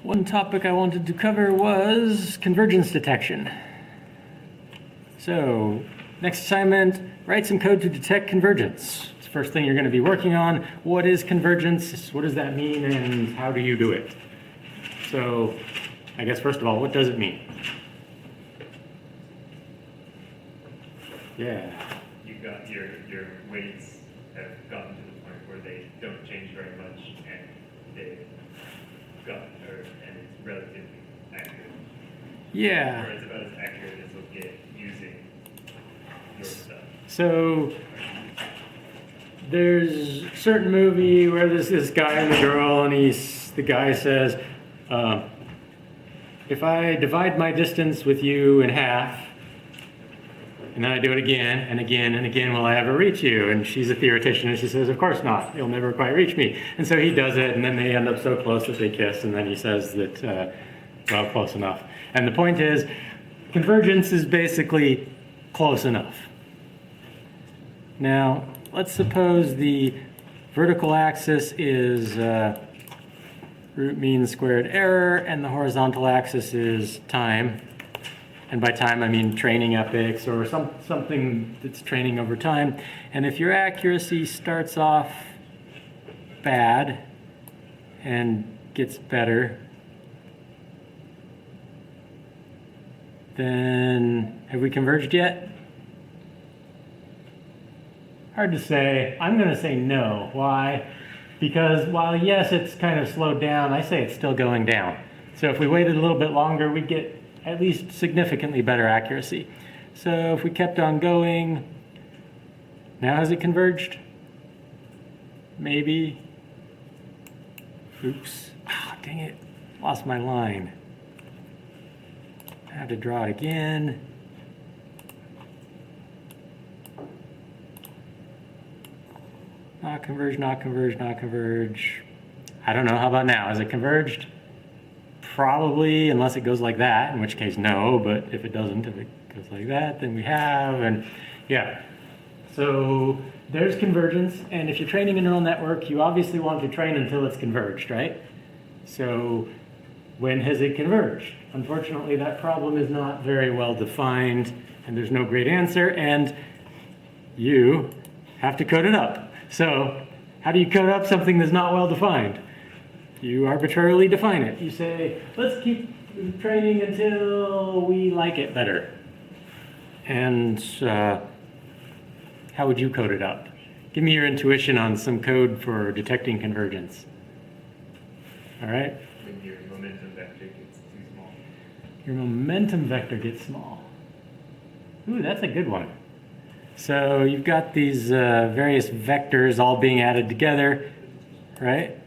One topic I wanted to cover was convergence detection. So, next assignment, write some code to detect convergence. It's the first thing you're going to be working on. What is convergence? What does that mean, and how do you do it? So, I guess first of all, what does it mean? Yeah. You've got your weights have gotten to the point where they don't change very much, and they've gotten, and it's relatively accurate. Yeah. Or it's about as accurate as it'll get using your stuff. So there's a certain movie where there's this guy and the girl, and the guy says, if I divide my distance with you in half, and then I do it again and again and again, will I ever reach you? And she's a theoretician, and she says, of course not. You'll never quite reach me. And so he does it, and then they end up so close that they kiss, and then he says that, well, close enough. And the point is, convergence is basically close enough. Now, let's suppose the vertical axis is root mean squared error, and the horizontal axis is time. And by time, I mean training epochs or something that's training over time. And if your accuracy starts off bad and gets better, then have we converged yet? Hard to say. I'm going to say no. Why? Because while yes, it's kind of slowed down, I say it's still going down. So if we waited a little bit longer, we'd get at least significantly better accuracy. So if we kept on going, now has it converged? Maybe. Oops. Oh, dang it. Lost my line. I have to draw it again. Not converge, not converge, not converge. I don't know. How about now? Has it converged? Probably, unless it goes like that, in which case no, but if it doesn't, if it goes like that, then we have, and yeah. So there's convergence, and if you're training a neural network, you obviously want to train until it's converged, right? So when has it converged? Unfortunately, that problem is not very well defined, and there's no great answer, and you have to code it up. So how do you code up something that's not well defined? You arbitrarily define it. You say, let's keep training until we like it better. And how would you code it up? Give me your intuition on some code for detecting convergence. All right? When your momentum vector gets too small. Your momentum vector gets small. Ooh, that's a good one. So you've got these various vectors all being added together, right?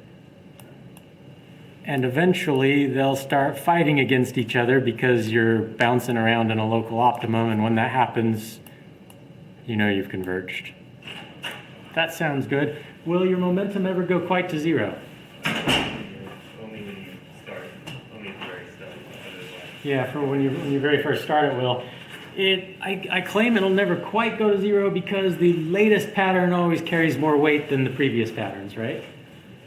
And eventually they'll start fighting against each other because you're bouncing around in a local optimum, and when that happens, you know you've converged. That sounds good. Will your momentum ever go quite to zero? Only when you start, only at the very start. Yeah, for when you very first start it will. I claim it'll never quite go to zero because the latest pattern always carries more weight than the previous patterns, right?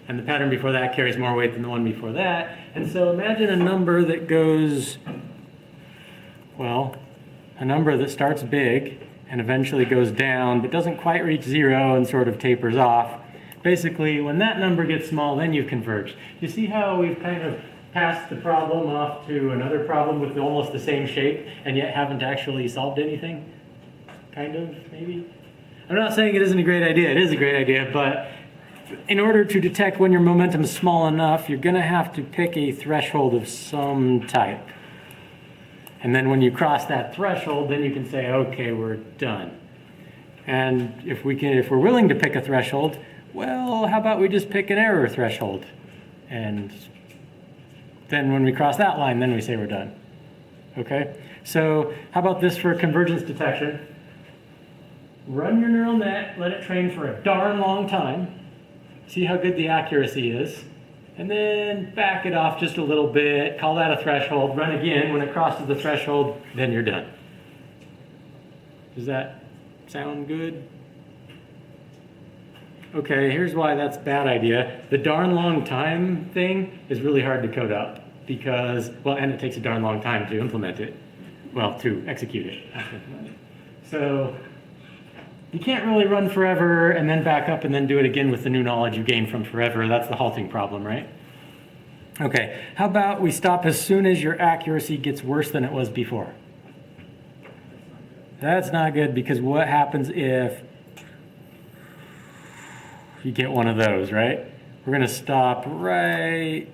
And the pattern before that carries more weight than the one before that. And so imagine a number that goes, well, a number that starts big and eventually goes down, but doesn't quite reach zero and sort of tapers off. Basically, when that number gets small, then you've converged. You see how we've kind of passed the problem off to another problem with almost the same shape and yet haven't actually solved anything? Kind of, maybe? I'm not saying it isn't a great idea. It is a great idea, but in order to detect when your momentum is small enough, you're going to have to pick a threshold of some type. And then when you cross that threshold, then you can say, okay, we're done. And if we're willing to pick a threshold, well, how about we just pick an error threshold? And then when we cross that line, then we say we're done. Okay? So how about this for convergence detection? Run your neural net, let it train for a darn long time. See how good the accuracy is, and then back it off just a little bit, call that a threshold, run again. When it crosses the threshold, then you're done. Does that sound good? Okay, here's why that's a bad idea. The darn long time thing is really hard to code up. because, well, and it takes a darn long time to implement it. Well, to execute it. So you can't really run forever and then back up and then do it again with the new knowledge you gained from forever. That's the halting problem, right? Okay, how about we stop as soon as your accuracy gets worse than it was before? That's not good, because what happens if you get one of those, right? We're going to stop right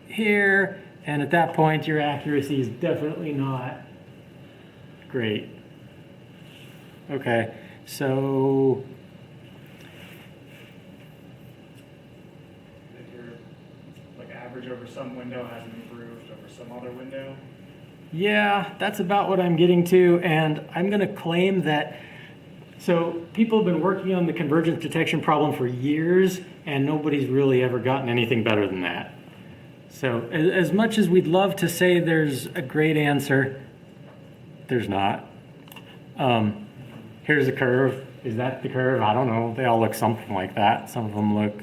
here, and at that point your accuracy is definitely not great. Okay, so If your like average over some window hasn't improved over some other window. yeah, that's about what I'm getting to, and I'm going to claim that. So people have been working on the convergence detection problem for years, and nobody's really ever gotten anything better than that. So as much as we'd love to say there's a great answer, there's not. Here's a curve. Is that the curve? I don't know. They all look something like that. Some of them look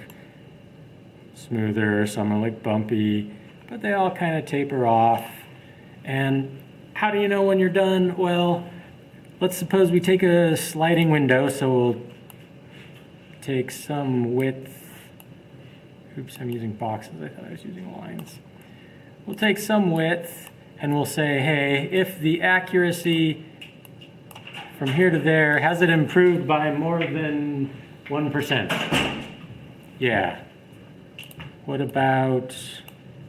smoother, some are like bumpy, but they all kind of taper off. And how do you know when you're done? Well, let's suppose we take a sliding window, so we'll take some width. Oops, I'm using boxes. I thought I was using lines. We'll take some width, and we'll say, hey, if the accuracy from here to there, has it improved by more than 1%? Yeah. What about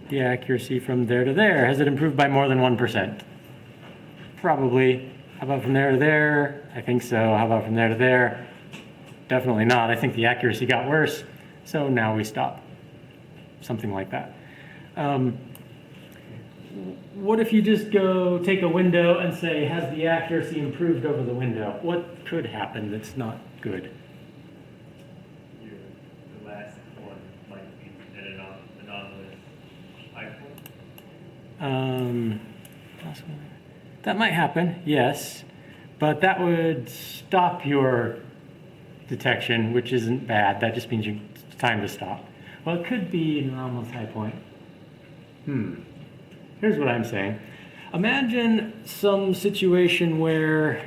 the accuracy from there to there? Has it improved by more than 1%? Probably. How about from there to there? I think so. How about from there to there? Definitely not. I think the accuracy got worse. So now we stop. Something like that. What if you just go take a window and say, has the accuracy improved over the window? What could happen that's not good? The last one might be an anomalous iPhone. That might happen, yes, but that would stop your detection, which isn't bad. That just means it's time to stop. Well, it could be an anomalous high point. Here's what I'm saying. Imagine some situation where,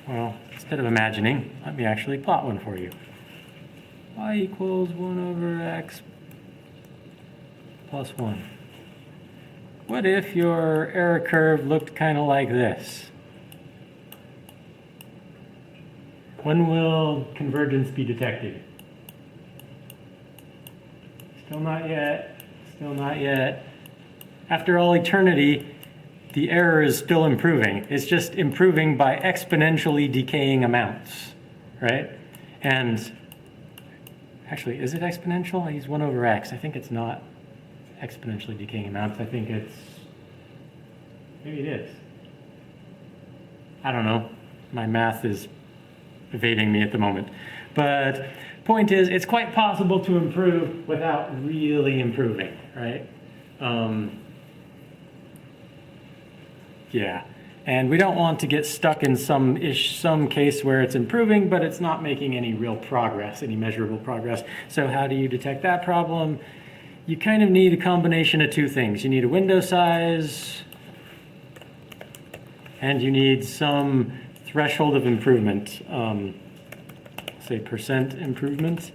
well, instead of imagining, let me actually plot one for you. Y equals 1 over x plus 1. What if your error curve looked kind of like this? When will convergence be detected? Still not yet. Still not yet. After all eternity, the error is still improving. It's just improving by exponentially decaying amounts, right? And actually, is it exponential? I use 1 over x. I think it's not exponentially decaying amounts. I think it's, maybe it is. I don't know. My math is evading me at the moment. But point is, it's quite possible to improve without really improving, right? Yeah. And we don't want to get stuck in some case where it's improving, but it's not making any real progress, any measurable progress. So how do you detect that problem? You kind of need a combination of two things. You need a window size, and you need some threshold of improvement, say % improvement.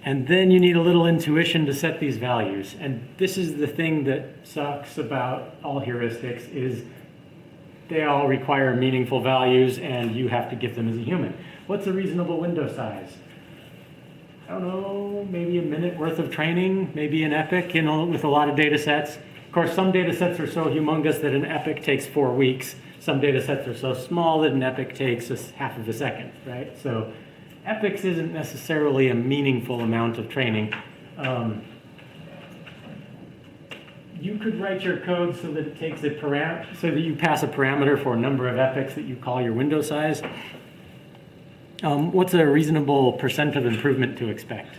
And then you need a little intuition to set these values. And this is the thing that sucks about all heuristics, is they all require meaningful values, and you have to give them as a human. What's a reasonable window size? I don't know, maybe a minute worth of training, maybe an epoch, with a lot of data sets. Of course, some data sets are so humongous that an epoch takes 4 weeks. Some data sets are so small that an epoch takes half of a second, right? So epochs isn't necessarily a meaningful amount of training. You could write your code so that it takes so that you pass a parameter for a number of epochs that you call your window size. What's a reasonable % of improvement to expect?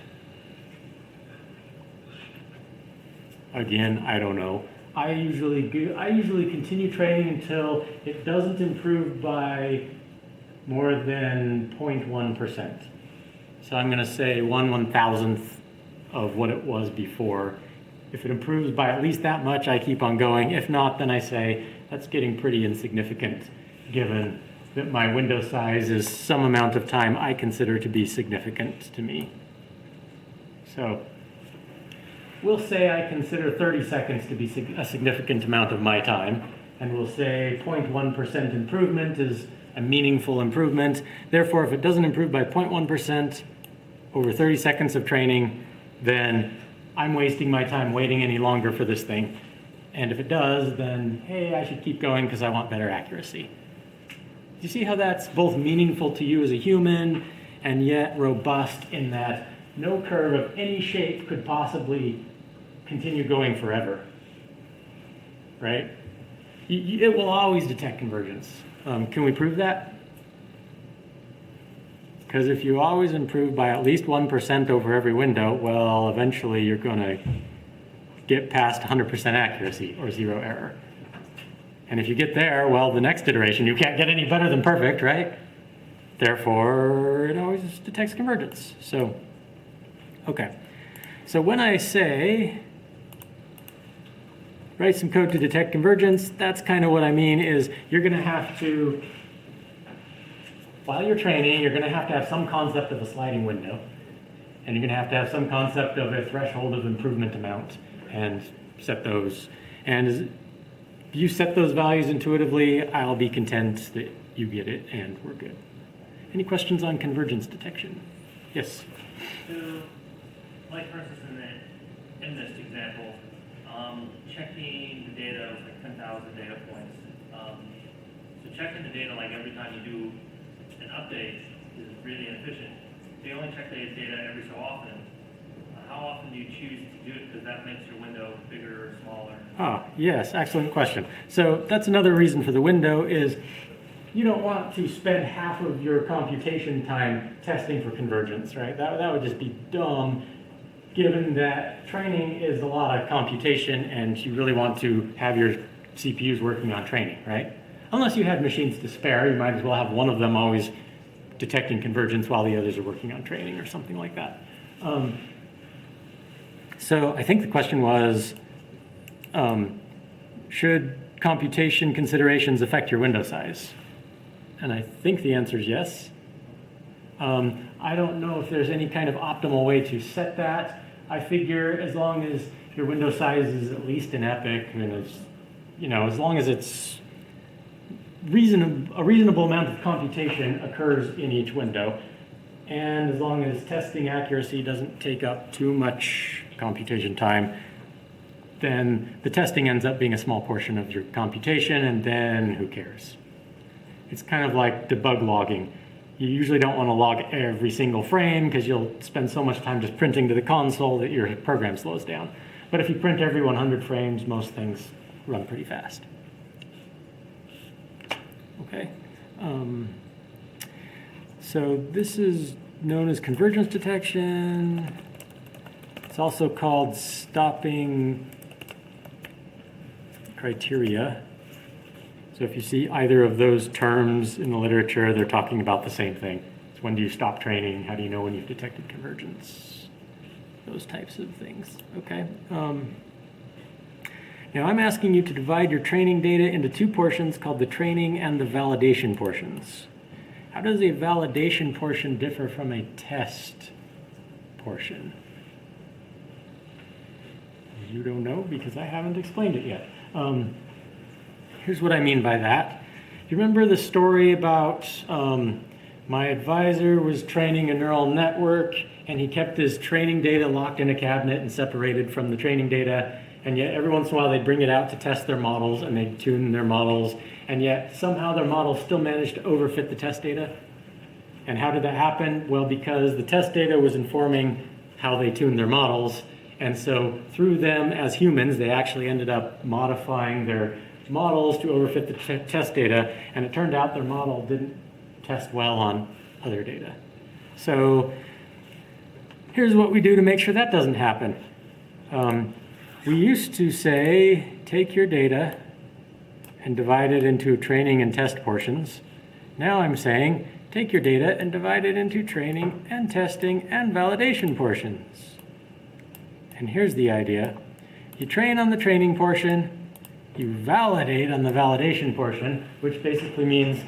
Again, I don't know. I usually continue training until it doesn't improve by more than 0.1%. So I'm going to say 1/1000th of what it was before. If it improves by at least that much, I keep on going. If not, then I say that's getting pretty insignificant given that my window size is some amount of time I consider to be significant to me. So we'll say I consider 30 seconds to be a significant amount of my time, and we'll say 0.1% improvement is a meaningful improvement. Therefore, if it doesn't improve by 0.1% over 30 seconds of training, then I'm wasting my time waiting any longer for this thing. And if it does, then hey, I should keep going because I want better accuracy. Do you see how that's both meaningful to you as a human and yet robust in that no curve of any shape could possibly continue going forever, right? It will always detect convergence. Can we prove that? Because if you always improve by at least 1% over every window, well, eventually you're going to get past 100% accuracy or zero error. And if you get there, well, the next iteration, you can't get any better than perfect, right? Therefore, it always detects convergence. So, okay. So when I say write some code to detect convergence, that's kind of what I mean is you're going to have to, while you're training, you're going to have some concept of a sliding window. And you're going to have some concept of a threshold of improvement amount and set those. And if you set those values intuitively, I'll be content that you get it and we're good. Any questions on convergence detection? Yes? So, like for instance in this example, checking the data with like 10,000 data points. So checking the data like every time you do an update is really inefficient. So you only check the data every so often. How often do you choose to do it? Because that makes your window bigger or smaller. Ah, yes, excellent question. So that's another reason for the window is you don't want to spend half of your computation time testing for convergence, right? That would just be dumb, given that training is a lot of computation and you really want to have your CPUs working on training, right? Unless you have machines to spare, you might as well have one of them always detecting convergence while the others are working on training or something like that. So I think the question was, should computation considerations affect your window size? And I think the answer is yes. I don't know if there's any kind of optimal way to set that. I figure as long as your window size is at least an epoch, and it's, as long as it's a reasonable amount of computation occurs in each window, and as long as testing accuracy doesn't take up too much computation time, then the testing ends up being a small portion of your computation, and then who cares? It's kind of like debug logging. You usually don't want to log every single frame because you'll spend so much time just printing to the console that your program slows down. But if you print every 100 frames, most things run pretty fast. Okay. So this is known as convergence detection. It's also called stopping criteria. So if you see either of those terms in the literature, they're talking about the same thing. It's when do you stop training? How do you know when you've detected convergence? Those types of things, okay? Now I'm asking you to divide your training data into two portions called the training and the validation portions. How does a validation portion differ from a test portion? You don't know because I haven't explained it yet. Here's what I mean by that. You remember the story about my advisor was training a neural network and he kept his training data locked in a cabinet and separated from the training data, and yet every once in a while they'd bring it out to test their models and they'd tune their models, and yet somehow their models still managed to overfit the test data. And how did that happen? Well, because the test data was informing how they tuned their models, and so through them as humans, they actually ended up modifying their models to overfit the test data, and it turned out their model didn't test well on other data. So here's what we do to make sure that doesn't happen. We used to say, take your data and divide it into training and test portions, Now I'm saying, take your data and divide it into training and testing and validation portions. And here's the idea. You train on the training portion, you validate on the validation portion, which basically means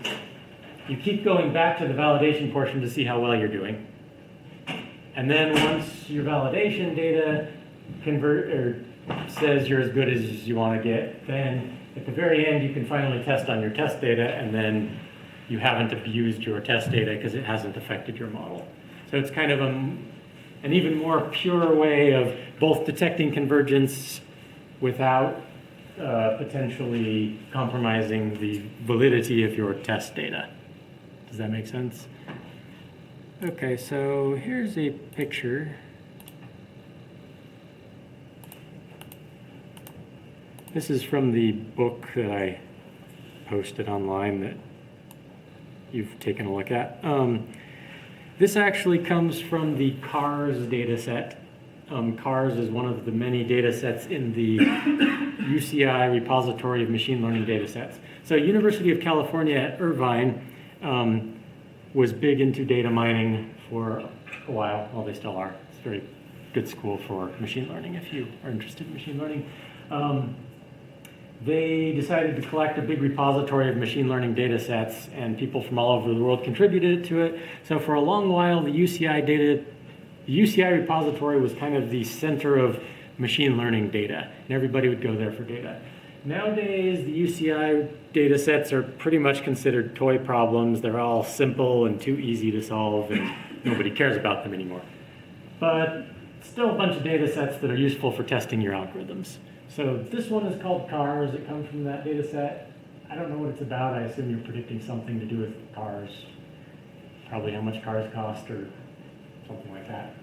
you keep going back to the validation portion to see how well you're doing. And then once your validation data says you're as good as you want to get, then at the very end you can finally test on your test data, and then you haven't abused your test data because it hasn't affected your model. So it's kind of an even more pure way of both detecting convergence without potentially compromising the validity of your test data. Does that make sense? Okay, so here's a picture. This is from the book that I posted online that you've taken a look at. This actually comes from the CARS data set. CARS is one of the many data sets in the UCI repository of machine learning data sets. So University of California at Irvine was big into data mining for a while. Well, they still are. It's a very good school for machine learning if you are interested in machine learning. They decided to collect a big repository of machine learning data sets, and people from all over the world contributed to it. So for a long while, the UCI repository was kind of the center of machine learning data, and everybody would go there for data. Nowadays, the UCI data sets are pretty much considered toy problems. They're all simple and too easy to solve, and nobody cares about them anymore. But still a bunch of data sets that are useful for testing your algorithms. So this one is called CARS. It comes from that data set. I don't know what it's about. I assume you're predicting something to do with cars. Probably how much cars cost or something like that.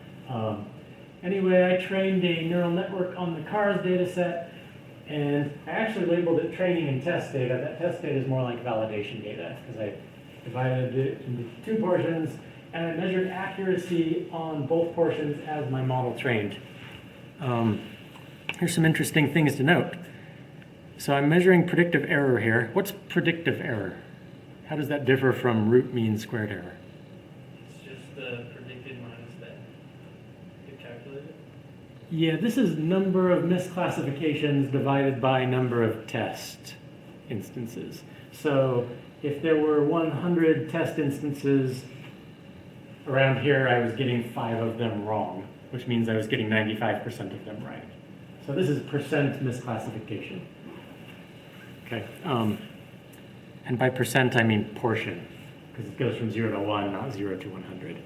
Anyway, I trained a neural network on the CARS data set, and I actually labeled it training and test data. That test data is more like validation data because I divided it into two portions, and I measured accuracy on both portions as my model trained. Here's some interesting things to note. So I'm measuring predictive error here. What's predictive error? How does that differ from root mean squared error? It's just the predicted minus that you calculated. Yeah, this is number of misclassifications divided by number of test instances. So if there were 100 test instances around here, I was getting 5 of them wrong, which means I was getting 95% of them right. So this is percent misclassification. Okay, and by percent I mean portion, because it goes from 0 to 1, not 0 to 100.